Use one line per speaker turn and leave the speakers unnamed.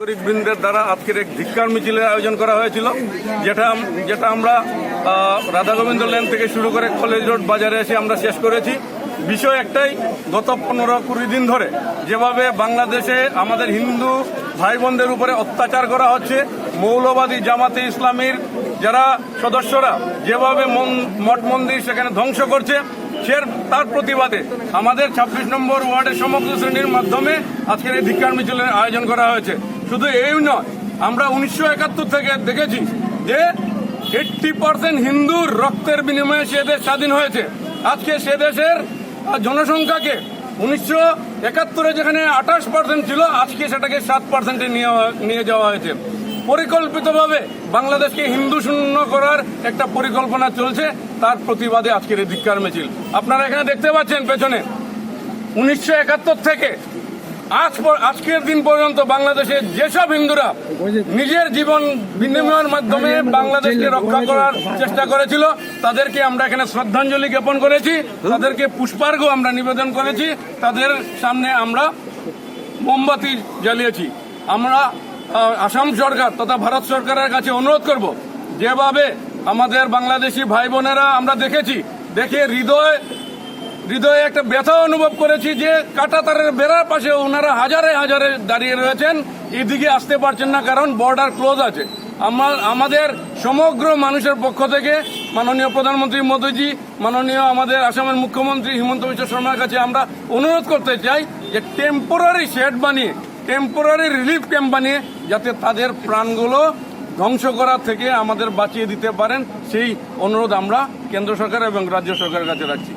নাগরিকবৃন্দের দ্বারা আজকের এক ধিক্কার মিছিলের আয়োজন করা হয়েছিল, যেটা আমরা রাধা গোবিন্দ লেন থেকে শুরু করে কলেজ রোড বাজারে এসে আমরা শেষ করেছি। বিষয় একটাই, গত 15-20 দিন ধরে যেভাবে বাংলাদেশে আমাদের হিন্দু ভাই বোনদের উপরে অত্যাচার করা হচ্ছে, মৌলবাদী জামাতে ইসলামীর যারা সদস্যরা যেভাবে মঠ মন্দির সেখানে ধ্বংস করছে, তার প্রতিবাদে আমাদের 26 নম্বর ওয়ার্ডের সমগ্র শ্রেণীর মাধ্যমে আজকের এই ধিক্কার মিছিলের আয়োজন করা হয়েছে। শুধু এই নয়, আমরা 1971 থেকে দেখেছি যে 80% হিন্দুর রক্তের বিনিময়ে সে দেশ স্বাধীন হয়েছে। আজকে সে দেশের জনসংখ্যাকে 1971 যেখানে 28% ছিল, আজকে সেটাকে 7% নিয়ে যাওয়া হয়েছে। পরিকল্পিতভাবে বাংলাদেশকে হিন্দু শূন্য করার একটা পরিকল্পনা চলছে, তার প্রতিবাদে আজকের এই ধিক্কার মিছিল। আপনারা এখানে দেখতে পাচ্ছেন পেছনে 1971 থেকে আজকের দিন পর্যন্ত বাংলাদেশে যেসব হিন্দুরা নিজের জীবন বিনিময়ের মাধ্যমে বাংলাদেশকে রক্ষা করার চেষ্টা করেছিল, তাদেরকে আমরা এখানে শ্রদ্ধাঞ্জলি জ্ঞাপন করেছি, তাদেরকে পুষ্পার্ঘ্য আমরা নিবেদন করেছি, তাদের সামনে আমরা মোমবাতি জ্বালিয়েছি। আমরা আসাম সরকার তথা ভারত সরকারের কাছে অনুরোধ করব, যেভাবে আমাদের বাংলাদেশি ভাই বোনেরা আমরা দেখে হৃদয়ে একটা ব্যথা অনুভব করেছি যে কাঁটাতারের বেড়ার পাশে ওনারা হাজারে হাজারে দাঁড়িয়ে রয়েছেন, এদিকে আসতে পারছেন না কারণ বর্ডার ক্লোজ আছে। আমাদের সমগ্র মানুষের পক্ষ থেকে মাননীয় প্রধানমন্ত্রী মোদীজি, মাননীয় আমাদের আসামের মুখ্যমন্ত্রী হিমন্ত বিশ্ব শর্মার কাছে আমরা অনুরোধ করতে চাই যে টেম্পোরারি শেড বানিয়ে, টেম্পোরারি রিলিফ ক্যাম্প বানিয়ে যাতে তাদের প্রাণগুলো ধ্বংস করা থেকে আমাদের বাঁচিয়ে দিতে পারেন, সেই অনুরোধ আমরা কেন্দ্র সরকার এবং রাজ্য সরকারের কাছে রাখছি।